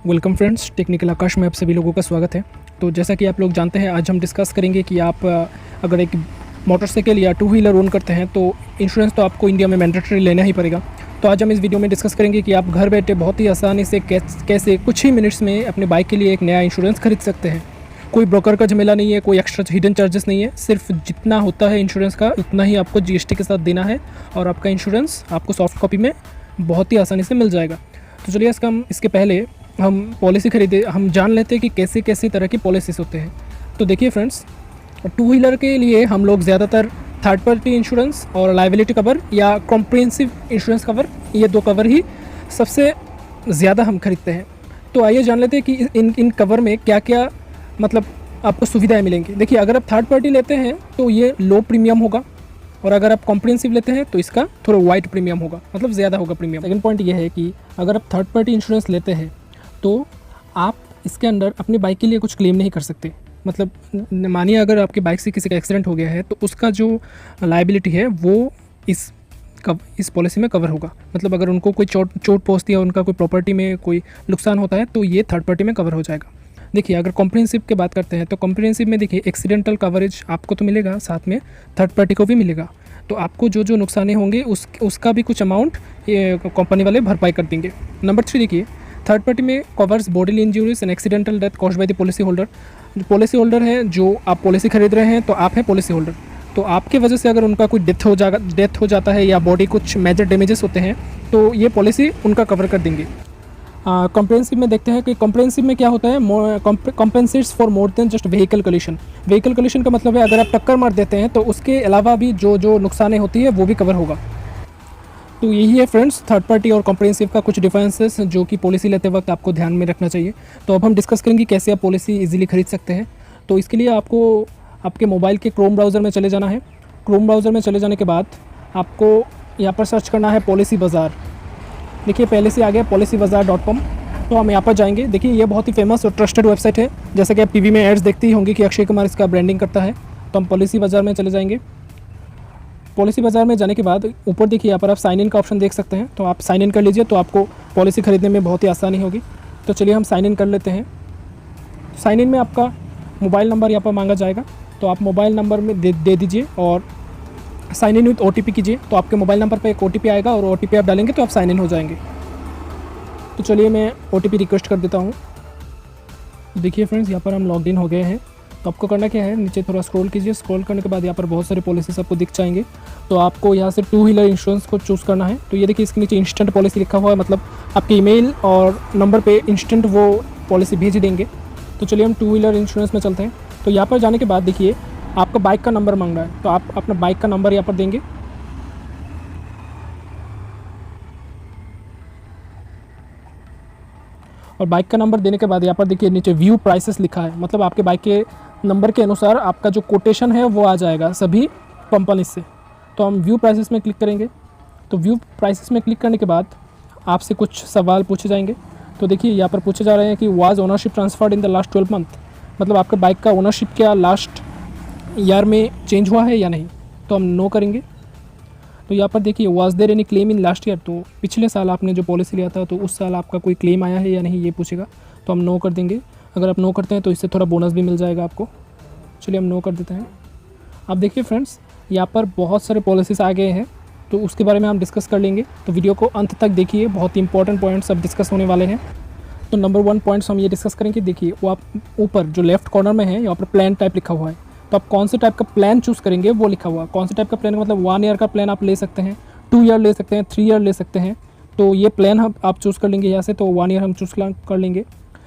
Welcome friends, technical आकाश में आप सभी लोगों का स्वागत है। तो जैसा कि आप लोग जानते हैं, आज हम डिस्कस करेंगे कि आप अगर एक मोटरसाइकिल या टू व्हीलर ओन करते हैं तो इंश्योरेंस तो आपको इंडिया में मैंडेटरी लेना ही पड़ेगा। तो आज हम इस वीडियो में डिस्कस करेंगे कि आप घर बैठे बहुत ही आसानी से कैसे कुछ ही मिनट्स में अपने बाइक के लिए एक नया इंश्योरेंस खरीद सकते हैं। कोई ब्रोकर का झमेला नहीं है, कोई एक्स्ट्रा हिडन चार्जेस नहीं है, सिर्फ जितना होता है इंश्योरेंस का उतना ही आपको जीएसटी के साथ देना है और आपका इंश्योरेंस आपको सॉफ्ट कॉपी में बहुत ही आसानी से मिल जाएगा। तो चलिए इसके पहले हम पॉलिसी हम जान लेते हैं कि कैसे कैसे तरह की पॉलिसीज़ होते हैं। तो देखिए फ्रेंड्स, टू व्हीलर के लिए हम लोग ज़्यादातर थर्ड पार्टी इंश्योरेंस और लायबिलिटी कवर या कॉम्प्रिहेंसिव इंश्योरेंस कवर, ये दो कवर ही सबसे ज़्यादा हम खरीदते हैं। तो आइए जान लेते हैं कि इन कवर में क्या क्या मतलब आपको सुविधाएं मिलेंगी। देखिए, अगर आप थर्ड पार्टी लेते हैं तो ये लो प्रीमियम होगा और अगर आप कॉम्प्रिहेंसिव लेते हैं तो इसका थोड़ा वाइड प्रीमियम होगा, मतलब ज़्यादा होगा प्रीमियम। सेकंड पॉइंट ये है कि अगर आप थर्ड पार्टी इंश्योरेंस लेते हैं तो आप इसके अंदर अपनी बाइक के लिए कुछ क्लेम नहीं कर सकते। मतलब मानिए अगर आपकी बाइक से किसी का एक्सीडेंट हो गया है तो उसका जो लायबिलिटी है वो इस पॉलिसी में कवर होगा। मतलब अगर उनको कोई चोट पहुंचती है, उनका कोई प्रॉपर्टी में कोई नुकसान होता है तो ये थर्ड पार्टी में कवर हो जाएगा। देखिए, अगर कॉम्प्रिहेंसिव की बात करते हैं तो कॉम्प्रिहेंसिव में देखिए एक्सीडेंटल कवरेज आपको तो मिलेगा, साथ में थर्ड पार्टी को भी मिलेगा। तो आपको जो जो नुकसाने होंगे उसका भी कुछ अमाउंट ये कंपनी वाले भरपाई कर देंगे। नंबर 3 देखिए, थर्ड पार्टी में covers bodily injuries and accidental death caused by the policy holder. जो पॉलिसी होल्डर है, जो आप पॉलिसी खरीद रहे हैं तो आप हैं पॉलिसी होल्डर। तो आपके वजह से अगर उनका कोई डेथ हो जाता है या बॉडी कुछ मेजर डैमेजेस होते हैं तो ये पॉलिसी उनका कवर कर देंगे। कॉम्प्रिहेंसिव में देखते हैं कि कॉम्प्रिहेंसिव में क्या होता है, compensates for more than just vehicle collision. Vehicle collision का मतलब है अगर आप टक्कर मार देते हैं तो उसके अलावा भी जो जो नुकसानें होती है वो भी कवर होगा। तो यही है फ्रेंड्स थर्ड पार्टी और कॉम्प्रिहेंसिव का कुछ डिफरेंसेस जो कि पॉलिसी लेते वक्त आपको ध्यान में रखना चाहिए। तो अब हम डिस्कस करेंगे कैसे आप पॉलिसी इजीली खरीद सकते हैं। तो इसके लिए आपको आपके मोबाइल के क्रोम ब्राउज़र में चले जाना है। क्रोम ब्राउज़र में चले जाने के बाद आपको यहाँ पर सर्च करना है पॉलिसी बाज़ार। देखिए, पहले से आ गया policybazaar.com। तो हम यहाँ पर जाएंगे। देखिए, ये बहुत ही फेमस और ट्रस्टेड वेबसाइट है। जैसे कि आप टीवी में एड्स देखती ही होंगी कि अक्षय कुमार इसका ब्रांडिंग करता है। तो हम पॉलिसी बाज़ार में चले जाएंगे। पॉलिसी बाज़ार में जाने के बाद ऊपर देखिए यहाँ पर आप साइन इन का ऑप्शन देख सकते हैं। तो आप साइन इन कर लीजिए तो आपको पॉलिसी खरीदने में बहुत ही आसानी होगी। तो चलिए हम साइन इन कर लेते हैं। साइन इन में आपका मोबाइल नंबर यहाँ पर मांगा जाएगा, तो आप मोबाइल नंबर में दे दीजिए और साइन इन विथ OTP कीजिए। तो आपके मोबाइल नंबर पर एक OTP आएगा और OTP आप डालेंगे तो आप साइन इन हो जाएंगे। तो चलिए मैं OTP रिक्वेस्ट कर देता हूँ। देखिए फ्रेंड्स, यहाँ पर हम लॉग इन हो गए हैं। तो आपको करना क्या है, नीचे थोड़ा स्क्रॉल कीजिए। स्क्रॉल करने के बाद यहाँ पर बहुत सारे पॉलिसीज आपको दिख जाएंगे। तो आपको यहाँ से टू व्हीलर इंश्योरेंस को चूज़ करना है। तो ये देखिए, इसके नीचे इंस्टेंट पॉलिसी लिखा हुआ है, मतलब आपके ईमेल और नंबर पे इंस्टेंट वो पॉलिसी भेज देंगे। तो चलिए हम टू व्हीलर इंश्योरेंस में चलते हैं। तो यहाँ पर जाने के बाद देखिए आपका बाइक का नंबर मांग रहा है, तो आप अपना बाइक का नंबर यहाँ पर देंगे। और बाइक का नंबर देने के बाद यहाँ पर देखिए नीचे व्यू प्राइसेस लिखा है, मतलब आपके बाइक के नंबर के अनुसार आपका जो कोटेशन है वो आ जाएगा सभी कंपनी से। तो हम व्यू प्राइसेस में क्लिक करेंगे। तो व्यू प्राइसेस में क्लिक करने के बाद आपसे कुछ सवाल पूछे जाएंगे। तो देखिए यहाँ पर पूछे जा रहे हैं कि was ownership transferred in the last 12 month, मतलब आपका बाइक का ओनरशिप क्या लास्ट ईयर में चेंज हुआ है या नहीं। तो हम नो करेंगे। तो यहाँ पर देखिए was there any claim in last year, तो पिछले साल आपने जो पॉलिसी लिया था तो उस साल आपका कोई क्लेम आया है या नहीं ये पूछेगा। तो हम नो कर देंगे। अगर आप नो करते हैं तो इससे थोड़ा बोनस भी मिल जाएगा आपको। चलिए हम नो कर देते हैं। अब देखिए फ्रेंड्स, यहाँ पर बहुत सारे पॉलिसीज़ आ गए हैं तो उसके बारे में हम डिस्कस कर लेंगे। तो वीडियो को अंत तक देखिए, बहुत ही इंपॉर्टेंट पॉइंट्स अब डिस्कस होने वाले हैं। तो नंबर 1 पॉइंट्स हम ये डिस्कस करेंगे। देखिए, वो आप ऊपर जो लेफ्ट कॉर्नर में है यहाँ पर प्लान टाइप लिखा हुआ है। तो आप कौन से टाइप का प्लान चूज़ करेंगे वो लिखा हुआ है। कौन से टाइप का प्लान, मतलब 1 ईयर का प्लान आप ले सकते हैं, 2 ईयर ले सकते हैं, 3 ईयर ले सकते हैं। तो ये प्लान आप चूज़ कर लेंगे यहाँ से। तो 1 ईयर हम चूज़ कर लेंगे।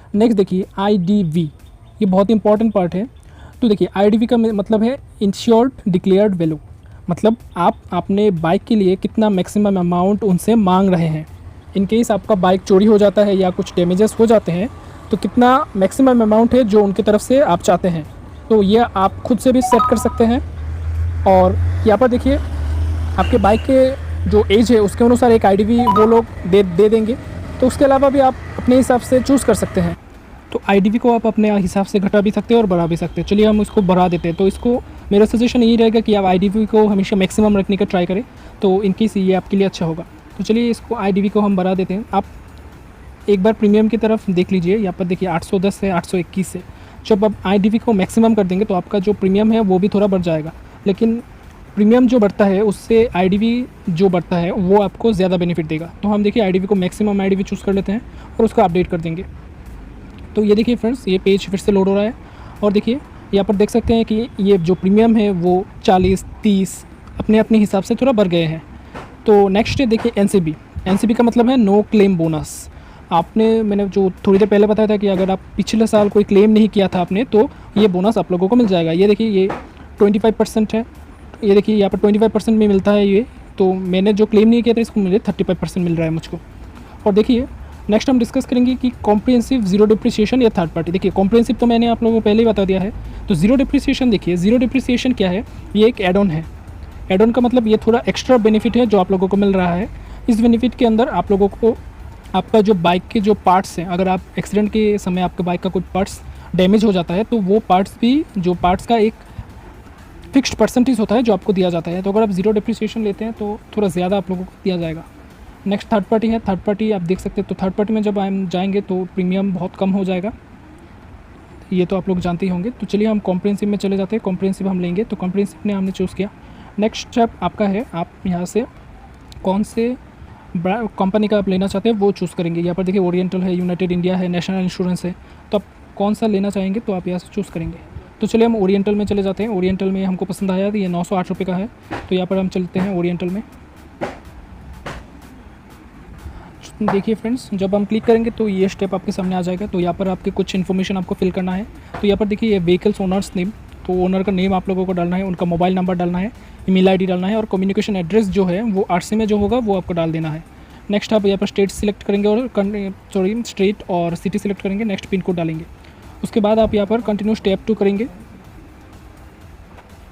नेक्स्ट देखिए IDV, ये बहुत इंपॉर्टेंट पार्ट है। तो देखिए IDV का मतलब है इंश्योर्ड डिक्लेयर्ड वैल्यू, मतलब आप अपने बाइक के लिए कितना मैक्सिमम अमाउंट उनसे मांग रहे हैं। इन केस आपका बाइक चोरी हो जाता है या कुछ डैमेजेस हो जाते हैं तो कितना मैक्सिमम अमाउंट है जो उनकी तरफ से आप चाहते हैं। तो ये आप खुद से भी सेट कर सकते हैं। और यहाँ पर देखिए आपके बाइक के जो एज है उसके अनुसार एक IDV वो लोग दे देंगे। तो उसके अलावा भी आप अपने हिसाब से चूज़ कर सकते हैं। तो IDV को आप अपने हिसाब से घटा भी सकते हैं और बढ़ा भी सकते हैं। चलिए हम इसको बढ़ा देते हैं। तो इसको मेरा सजेशन यही रहेगा कि आप IDV को हमेशा मैक्सिमम रखने का ट्राई करें, तो इनकेस ये आपके लिए अच्छा होगा। तो चलिए इसको IDV को हम बढ़ा देते हैं। आप एक बार प्रीमियम की तरफ देख लीजिए, यहाँ पर देखिए 810 से 821 है। जब आप आईडीवी को मैक्सिमम कर देंगे तो आपका जो प्रीमियम है वो भी थोड़ा बढ़ जाएगा, लेकिन प्रीमियम जो बढ़ता है उससे आईडीवी जो बढ़ता है वो आपको ज़्यादा बेनिफिट देगा। तो हम देखिए आईडीवी को मैक्सिमम आईडीवी चूज़ कर लेते हैं और उसको अपडेट कर देंगे। तो ये देखिए फ्रेंड्स, ये पेज फिर से लोड हो रहा है और देखिए यहाँ पर देख सकते हैं कि ये जो प्रीमियम है वो 40, 30 अपने अपने हिसाब से थोड़ा बढ़ गए हैं। तो नेक्स्ट है देखिए एनसीबी। एनसीबी का मतलब है नो क्लेम बोनस। मैंने जो थोड़ी देर पहले बताया था कि अगर आप पिछले साल कोई क्लेम नहीं किया था आपने तो ये बोनस आप लोगों को मिल जाएगा। ये देखिए ये 25% है, ये देखिए यहाँ पर 25% में मिलता है ये। तो मैंने जो क्लेम नहीं किया था इसको मुझे 35% मिल रहा है मुझको। और देखिए नेक्स्ट हम डिस्कस करेंगे कि कॉम्प्रिहेंसिव जीरो डिप्रिसिएशन या थर्ड पार्टी। देखिए कॉम्प्रिहेंसिव तो मैंने आप लोगों को पहले ही बता दिया है। तो जीरो डिप्रिसिएशन देखिए, जीरो डिप्रिसिएशन क्या है, ये एक एड ऑन है। एड ऑन का मतलब ये थोड़ा एक्स्ट्रा बेनिफिट है जो आप लोगों को मिल रहा है। इस बेनिफिट के अंदर आप लोगों को आपका जो बाइक के जो पार्ट्स हैं, अगर आप एक्सीडेंट के समय आपके बाइक का कोई पार्ट्स डैमेज हो जाता है तो वो पार्ट्स भी, जो पार्ट्स का एक फिक्स्ड परसेंटेज होता है जो आपको दिया जाता है। तो अगर आप जीरो डिप्रिसिएशन लेते हैं तो थोड़ा ज़्यादा आप लोगों को दिया जाएगा। नेक्स्ट थर्ड पार्टी है। थर्ड पार्टी आप देख सकते हैं। तो थर्ड पार्टी में जब हम जाएंगे तो प्रीमियम बहुत कम हो जाएगा, ये तो आप लोग जानते ही होंगे। तो चलिए हम कॉम्प्रिहेंसिव में चले जाते हैं। कॉम्प्रिहेंसिव हम लेंगे तो कॉम्प्रिहेंसिव ने हमने चूज़ किया। नेक्स्ट स्टेप आपका है, आप यहाँ से कौन से कंपनी का आप लेना चाहते हैं वो चूज़ करेंगे। यहाँ पर देखिए ओरिएंटल है, यूनाइटेड इंडिया है, नेशनल इंश्योरेंस है। तो आप कौन सा लेना चाहेंगे तो आप यहाँ से चूज़ करेंगे। तो चलिए हम ओरिएंटल में चले जाते हैं। ओरिएंटल में हमको पसंद आया, ये 908 रुपये का है। तो यहाँ पर हम चलते हैं ओरिएंटल में। देखिए फ्रेंड्स, जब हम क्लिक करेंगे तो ये स्टेप आपके सामने आ जाएगा। तो यहाँ पर आपके कुछ इन्फॉर्मेशन आपको फिल करना है। तो यहाँ पर देखिए ये व्हीकल्स ओनर्स नेम, तो ओनर का नेम आप लोगों को डालना है, उनका मोबाइल नंबर डालना है, ईमेल आईडी डालना है और कम्युनिकेशन एड्रेस जो है वो आरसी में जो होगा वो आपको डाल देना है। नेक्स्ट आप यहाँ पर स्टेट सिलेक्ट करेंगे और स्टेट और सिटी सिलेक्ट करेंगे। नेक्स्ट पिन कोड डालेंगे। उसके बाद आप यहाँ पर कंटिन्यू स्टेप 2 करेंगे।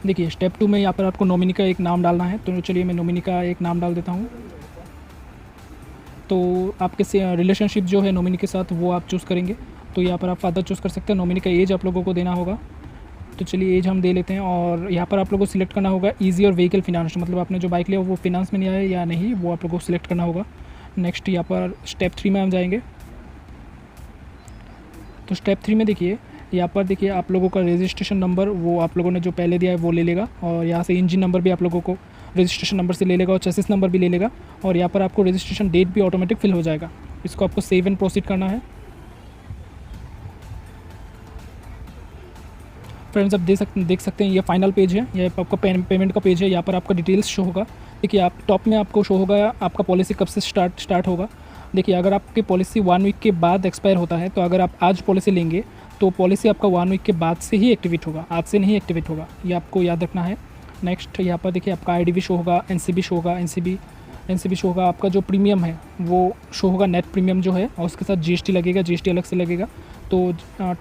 देखिए स्टेप 2 में यहाँ पर आपको नॉमिनी का एक नाम डालना है। तो चलिए मैं नॉमिनी का एक नाम डाल देता हूँ। तो आपके रिलेशनशिप जो है नॉमिनी के साथ वो आप चूज़ करेंगे। तो यहाँ पर आप फादर चूज़ कर सकते हैं। नॉमिनी का एज आप लोगों को देना होगा। तो चलिए एज हम दे लेते हैं। और यहाँ पर आप लोगों को सिलेक्ट करना होगा ईजी और व्हीकल फिनांस, मतलब आपने जो बाइक लिया वो फिनांस में नहीं आया या नहीं, वो आप लोगों को सिलेक्ट करना होगा। नेक्स्ट यहाँ पर स्टेप 3 में हम जाएंगे। तो स्टेप 3 में देखिए यहाँ पर देखिए आप लोगों का रजिस्ट्रेशन नंबर वो आप लोगों ने जो पहले दिया है वो ले लेगा, और यहाँ से इंजन नंबर भी आप लोगों को रजिस्ट्रेशन नंबर से ले लेगा और चेसिस नंबर भी ले लेगा। और यहाँ पर आपको रजिस्ट्रेशन डेट भी ऑटोमेटिक फिल हो जाएगा। इसको आपको सेव एंड प्रोसीड करना है। फ्रेंड्स आप देख सकते हैं ये फाइनल पेज है, ये आपका पेमेंट का पेज है। यहाँ पर आपका डिटेल्स शो होगा। देखिए आप टॉप में आपको शो होगा आपका पॉलिसी कब से स्टार्ट होगा। देखिए अगर आपकी पॉलिसी 1 वीक के बाद एक्सपायर होता है, तो अगर आप आज पॉलिसी लेंगे तो पॉलिसी आपका 1 वीक के बाद से ही एक्टिवेट होगा, आज से नहीं एक्टिवेट होगा, ये आपको याद रखना है। नेक्स्ट यहाँ पर देखिए आपका आईडीवी शो होगा, एनसीबी शो होगा, एनसीबी शो होगा, आपका जो प्रीमियम है वो शो होगा, नेट प्रीमियम जो है, और उसके साथ जीएसटी लगेगा, जीएसटी अलग से लगेगा। तो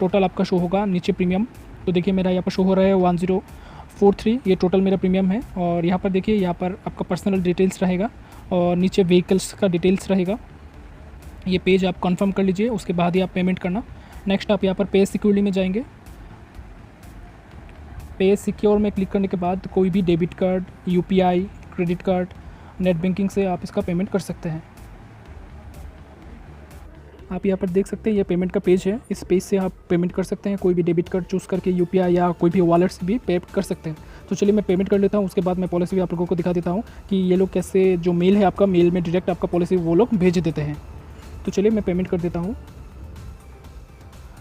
टोटल आपका शो होगा नीचे प्रीमियम। तो देखिए मेरा यहाँ पर शो हो रहा है 1043, ये टोटल मेरा प्रीमियम है। और यहाँ पर देखिए यहाँ पर आपका पर्सनल डिटेल्स रहेगा और नीचे व्हीकल्स का डिटेल्स रहेगा। ये पेज आप कंफर्म कर लीजिए, उसके बाद ही आप पेमेंट करना। नेक्स्ट आप यहाँ पर पे सिक्योरली में जाएंगे। पे सिक्योर में क्लिक करने के बाद कोई भी debit card, UPI, credit card, net banking से आप इसका पेमेंट कर सकते हैं। आप यहाँ पर देख सकते हैं ये पेमेंट का पेज है, इस पेज से आप पेमेंट कर सकते हैं। कोई भी डेबिट कार्ड चूज़ करके यूपीआई या कोई भी वॉलेट से भी पे कर सकते हैं। तो चलिए मैं पेमेंट कर लेता हूँ, उसके बाद मैं पॉलिसी भी आप लोगों को दिखा देता हूँ कि ये लोग कैसे, जो मेल है आपका, मेल में डायरेक्ट आपका पॉलिसी वो लोग भेज देते हैं। तो चलिए मैं पेमेंट कर देता हूँ।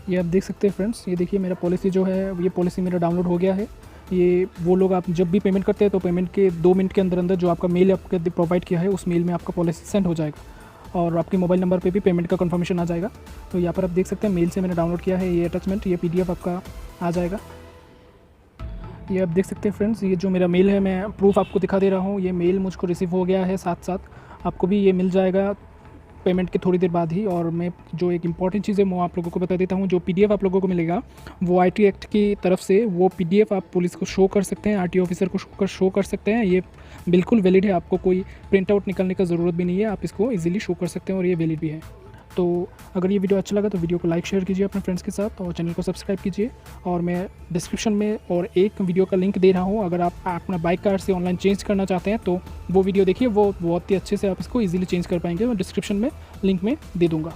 ये आप देख सकते हैं फ्रेंड्स, ये देखिए मेरा पॉलिसी जो है, ये पॉलिसी मेरा डाउनलोड हो गया है। ये वो लोग, आप जब भी पेमेंट करते हैं तो पेमेंट के 2 मिनट के अंदर अंदर जो आपका मेल आपके प्रोवाइड किया है उस मेल में आपका पॉलिसी सेंड हो जाएगा और आपके मोबाइल नंबर पे भी पेमेंट का कंफर्मेशन आ जाएगा। तो यहाँ पर आप देख सकते हैं मेल से मैंने डाउनलोड किया है ये अटैचमेंट, ये PDF आपका आ जाएगा। ये आप देख सकते हैं फ्रेंड्स, ये जो मेरा मेल है, मैं प्रूफ आपको दिखा दे रहा हूँ। ये मेल मुझको रिसीव हो गया है, साथ साथ आपको भी ये मिल जाएगा पेमेंट के थोड़ी देर बाद ही। और मैं जो एक इंपॉर्टेंट चीज़ है वो आप लोगों को बता देता हूँ। जो PDF आप लोगों को मिलेगा वो IT एक्ट की तरफ से, वो PDF आप पुलिस को शो कर सकते हैं, RTO ऑफिसर को शो कर सकते हैं। ये बिल्कुल वैलिड है, आपको कोई प्रिंट आउट निकालने का ज़रूरत भी नहीं है, आप इसको ईजिली शो कर सकते हैं और ये वैलिड भी है। तो अगर ये वीडियो अच्छा लगा तो वीडियो को लाइक शेयर कीजिए अपने फ्रेंड्स के साथ और चैनल को सब्सक्राइब कीजिए। और मैं डिस्क्रिप्शन में और एक वीडियो का लिंक दे रहा हूँ, अगर आप अपना बाइक कार्ड से ऑनलाइन चेंज करना चाहते हैं तो वो वीडियो देखिए, वो बहुत ही अच्छे से आप इसको इजीली चेंज कर पाएंगे। मैं डिस्क्रिप्शन में लिंक में दे दूँगा।